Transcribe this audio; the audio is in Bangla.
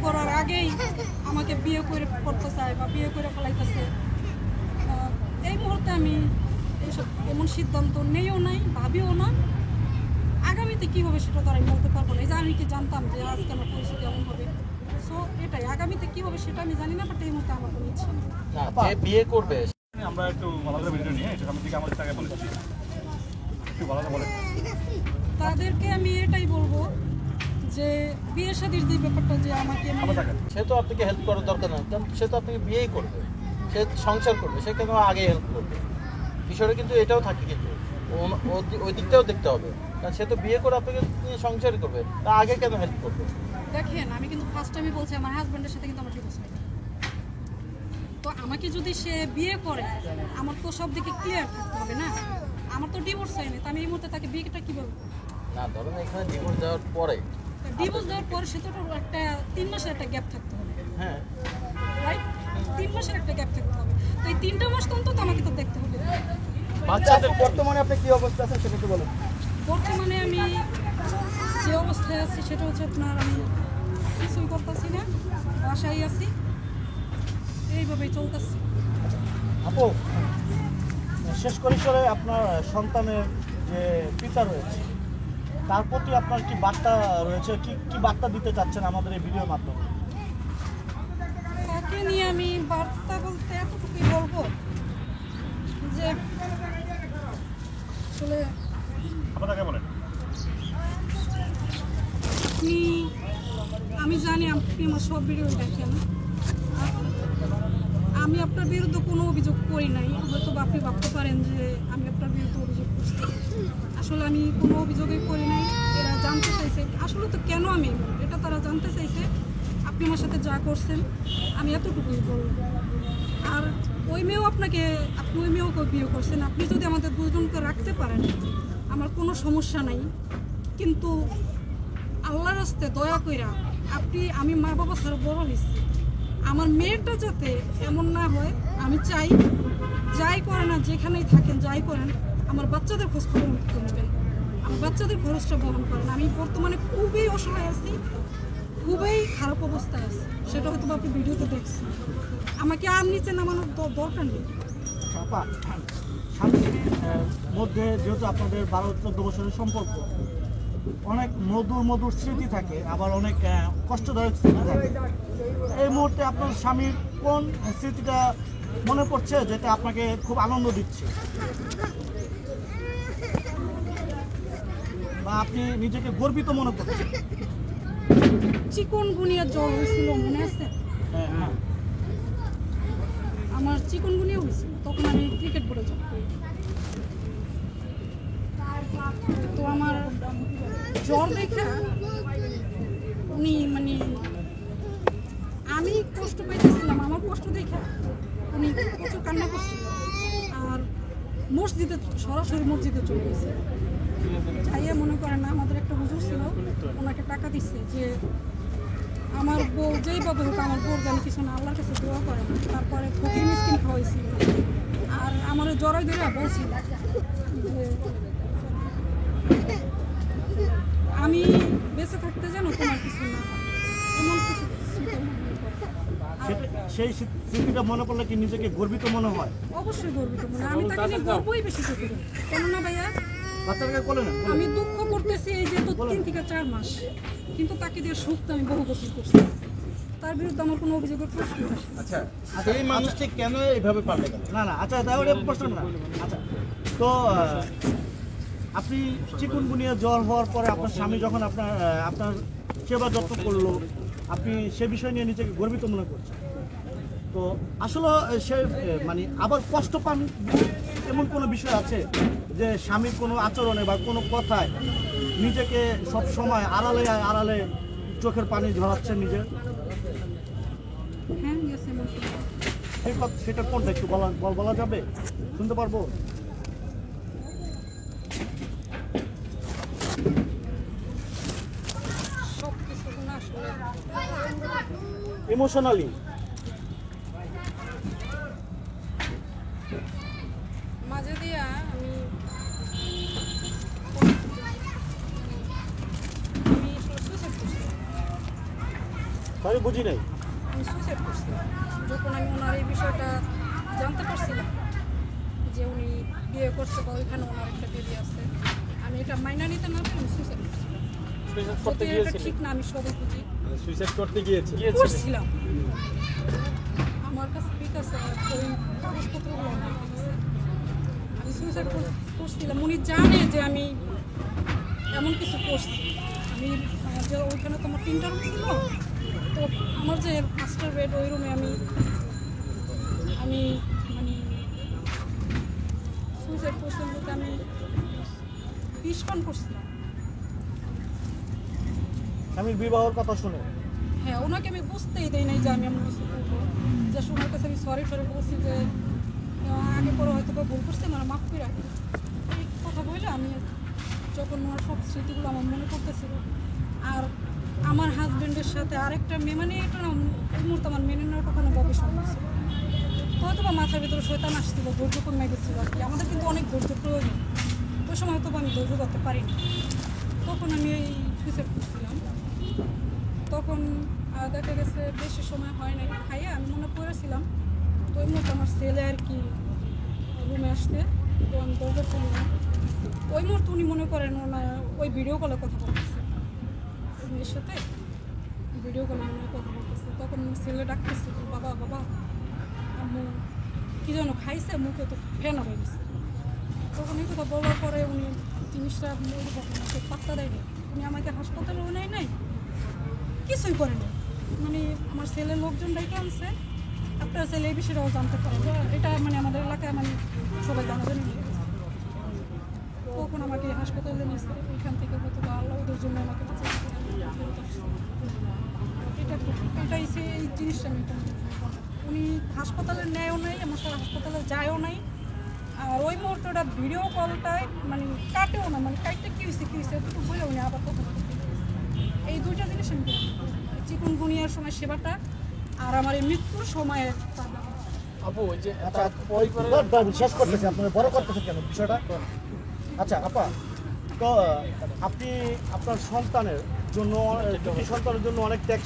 করার আগেই আমাকে বিয়ে করে করতে চায় বা বিয়ে করে ফেলাইতেছে। এই মুহূর্তে আমি এইসব এমন সিদ্ধান্ত নেইও নাই, ভাবিও না। আগামীতে কী হবে সেটা তো আমি বলতে পারবো না। এই যে আমি কি জানতাম যে আজকে আমার পরিস্থিতি এমন হবে, সো এটাই আগামীতে কী হবে সেটা আমি জানি না, বাট এই মুহূর্তে আমার কোনো ইচ্ছা নেই। যে বিয়ে করবে আমরা একটু আলাদা ভিডিও নিয়ে এটা আমি দিকে আমাদের টাকা বলেছি একটু আলাদা বলে তাদেরকে আমি এটাই বলবো যে বিয়ে শাদীর যে ব্যাপারটা যে আমাকে সে তো আপনাকে হেল্প করার দরকার না, কারণ সে তো আপনাকে বিয়েই করবে, সে সংসার করবে, সে কেন আগে হেল্প করবে? বিষয়টা কিন্তু এটাও থাকে, কিন্তু ওই দিকটাও দেখতে হবে, কারণ সে তো বিয়ে করে আপনাকে নিয়ে সংসারই করবে, তা আগে কেন হেল্প করবে? দেখেন, আমি কিন্তু ফার্স্ট টাইমই বলছি আমার হাজব্যান্ডের সাথে কিন্তু আমার ডিভোর্স হয়নি। তো আমাকে যদি সে বিয়ে করে আমার তো সব দিকে ক্লিয়ার থাকতে হবে না। আমার তো ডিভোর্স হয়নি, তো আমি এই মুহূর্তে তাকে বিয়েটা কীভাবে করবো? না, ধরুন এখানে ডিভোর্স দেওয়ার পরে ডিভোর্স দেওয়ার পরে সে তো একটা 3 মাসের একটা গ্যাপ থাকতে হবে, হ্যাঁ রাইট? 3 মাসের একটা গ্যাপ থাকতে হবে। তো এই 3টা মাস তো অন্তত আমাকে তো দেখতে হবে। বাচ্চাদের বর্তমানে আপনি কি অবস্থা আছেন সেটা একটু বলেন। বর্তমানে আমি যে অবস্থায় আছি সেটা হচ্ছে আপনার আমি কিছুই করতেছি না, বাসায় আছি, এইভাবেই চলতেছি। আপু, শেষ পরিসরে আপনার সন্তানের যে পিতা রয়েছে তার প্রতি আপনার কি বার্তা রয়েছে, কি বার্তা দিতে চাচ্ছেন আমাদের এই ভিডিওর মাধ্যমে? তাকে নিয়ে আমি বার্তা বলতে এতটুকুই বলবো যে আসলে আপনাকে বলেন আমি জানি আপনি আমার সব ভিডিও দেখেন, আমি আপনার বিরুদ্ধে কোনো অভিযোগ করি নাই। হয়তো আপনি ভাবতে পারেন যে আমি আপনার বিরুদ্ধে অভিযোগ করছি, আসলে আমি কোনো অভিযোগই করি নাই। এরা জানতে চাইছে আসলে তো কেন আমি, এটা তারা জানতে চাইছে। আপনি আমার সাথে যা করছেন আমি এতটুকুই বলব। আর ওই মেয়েও আপনি ওই মেয়েও বিয়ে করছেন, আপনি যদি আমাদের দুজনকে রাখতে পারেন আমার কোনো সমস্যা নাই, কিন্তু আল্লাহর রাস্তায় দয়া কইরা আমি মা বাবা ছাড়া বড় হয়েছি, আমার মেয়েটা যাতে এমন না হয়। আমি চাই যাই করেন না, যেখানেই থাকেন যাই করেন, আমার বাচ্চাদের খোঁজ খবর নেবেন, আমার বাচ্চাদের খরচটা বহন করেন। আমি বর্তমানে খুবই অসহায় আছি, খুবই খারাপ অবস্থায় আছে, সেটা হয়তো আপনি ভিডিওতে দেখছেন। আমাকে আর নিচে নামানোর দরকার নেই। আপা, স্বামী স্ত্রীর মধ্যে যেহেতু আপনাদের 12-14 বছরের সম্পর্ক, অনেক মধুর স্মৃতি থাকে, আবার অনেক কষ্টদায়ক স্মৃতি থাকে। এই মুহূর্তে আপনার স্বামীর কোন স্মৃতিটা মনে পড়ছে যেটা আপনাকে খুব আনন্দ দিচ্ছে, বা আপনি নিজেকে গর্বিত মনে করছেন? চিকনগুনিয়া জ্বর হয়েছিল, মনে আছে? হ্যাঁ, আমার চিকনগুনিয়া হয়েছিল, তখন আমি ক্রিকেট বোর্ডে জব করি। তো আমার জ্বর দেখা উনি আমি কষ্ট পাইতেছিলাম, আমার কষ্ট দেখা উনি প্রচুর কান্না করছিল, আর সরাসরি মসজিদে চলে গেছে। যাইয়া মনে করেন না, আমাদের একটা হুজুর ছিল, ওনাকে টাকা দিচ্ছে যে আমার বউ যেইভাবে হোক আমার বউর যেন কিছু না, আল্লাহর কাছে দোয়া করে। তারপরে ফকির মিসকিন খাওয়াইছিল, আর আমার জ্বরাই ধরে বলছিল যে আমি বেঁচে থাকতে জানো তোমার কিছু না, এমন কিছু। সেই স্মৃতিটা মনে পড়লে কি নিজেকে গর্বিত মনে হয়? অবশ্যই গর্বিত মনে হয়, আমি তাকে নিয়ে গর্বই বেশি করি। কেননা ভাইয়া, বাচ্চাটাকে বলেন, আমি দুঃখ করতেছি এই যে 3 থেকে 4 মাস, কিন্তু তাকে দিয়ে সুখ তো আমি বহু বছর করছি। তার বিরুদ্ধে আমার কোনো অভিযোগের প্রশ্ন আসে। আচ্ছা, সেই মানুষটি কেন এইভাবে পাল্টে গেল? না, আচ্ছা তাহলে প্রশ্ন না। আচ্ছা, তো আপনি চিকুনগুনিয়া জ্বর হওয়ার পরে আপনার স্বামী যখন আপনার সেবা যত্ন করলো, আপনি সে বিষয় নিয়ে নিজেকে গর্বিত মনে করছেন, তো আসলে সে আবার কষ্ট পান এমন কোনো বিষয় আছে যে স্বামীর কোনো আচরণে বা কোনো কথায় নিজেকে সব সময় আড়ালে চোখের পানি ঝরাচ্ছেন নিজের? হ্যাঁ, গেছে এমন সময়। সেটা কোনটা একটু বলা যাবে, শুনতে পারবো? ইমোশনালি মাঝে দিয়া আমি সুইসাইড করছি। সরি বুঝি নাই। আমি সুইসাইড করছিলাম যখন আমি ওনার এই বিষয়টা জানতে পারছিলাম যে উনি বিয়ে করছে বা ওইখানে ওনার একটা বেবি আছে, আমি এটা মাইনা নিতে না পেরে আমি সুইসাইড করছিলাম। সুইসাইড করতে এটা গিয়েছিলেন? ঠিক না, আমি সবই বুঝি। সুইসাইড করতে গিয়েছিলেন? করছিলাম, আমার কাছে পিক আছে, ওই কাগজপত্রগুলো আমার কাছে আছে। আমি সুইসাইড করছিলাম, উনি জানে যে আমি এমন কিছু করছি। আমি আমার যে ওইখানে তো আমার 3টা রুম ছিল, তো আমার যে মাস্টার বেড ওই রুমে আমি মানে সুইসাইড করছিলাম বলতে আমি বিষ পান করছিলাম। স্বামীর বিবাহের কথা শুনে হ্যাঁ, ওনাকে আমি বুঝতেই দেই নাই যে আমি এমন কিছু করবো। যে ওনার কাছে আমি সরি বলছি যে আগে পরে হয়তো বা ভুল করছি, মানে মাফ করে রাখি। এই কথা বললে আমি যখন ওনার সব স্মৃতিগুলো আমার মনে পড়তেছিল, আর আমার হাজব্যান্ডের সাথে আরেকটা মেয়ে, মানে এটা না এই মুহূর্তে আমার মেনে নেওয়াটা কোনো গবেষণা ছিল, হয়তো বা মাথার ভিতরে শয়তান আসছিল, ধৈর্য কমে গেছিলো আর কি। আমাদের কিন্তু অনেক ধৈর্য প্রয়োজন, ওই সময় হয়তো বা আমি ধৈর্য করতে পারিনি। তখন আমি এই সুইসাইড করছিলাম। তখন দেখা গেছে বেশি সময় হয় নাই, খাইয়ে আমি মনে পড়েছিলাম। তো ওই মুহূর্তে আমার ছেলে আর কি রুমে আসতে, তো আমি দরজা খুলি না। ওই মুহূর্তে উনি মনে করেন ওনার ওই ভিডিও কলে কথা বলতেছে, ওই মেয়ের সাথে ভিডিও কলে মনে হয় কথা বলতেছে। তখন ছেলে ডাকতেছে, বাবা বাবা আম্মু কী যেন খাইছে, মুখে তো ফেনা হয়ে গেছে। তখন এই কথা বলার পরে উনি জিনিসটা আমাকে পাত্তা দেয়নি, উনি আমাকে হাসপাতালেও নেয় নাই, কিছুই করেনি। মানে আমার ছেলের লোকজন ডেকে আনছে, আপনার ছেলে এই বিষয়টাও জানতে পারে, এটা মানে আমাদের এলাকায় মানে সবাই জানাজানি নিয়ে গেছে। তখন আমাকে হাসপাতালে নিয়েছে, ওইখান থেকে হয়তো বা আল্লাহ ওদের জন্য আমাকে বাঁচিয়েছে। এটাই সে এই জিনিসটা আমি এটা উনি হাসপাতালে নেয়ও নাই, আমার সাথে হাসপাতালে যায়ও নাই। আর ওই মুহূর্তটা ভিডিও কলটায় মানে কাটেও না, মানে কাটতে কী হয়েছে একটু বলে উনি আবার কথা বলতে। এই দুইটা জিনিস আমি চিকুনগুনিয়ার সময় সেবাটা আর আমার এই মৃত্যুর সময়ে আপু ওই যে আচ্ছা শেষ করতেছি, আপনারা বড় করতেছেন কেন বিষয়টা? আচ্ছা আপা, তো আপনি আপনার সন্তানের জন্য, দুটি সন্তানের জন্য অনেক ত্যাগ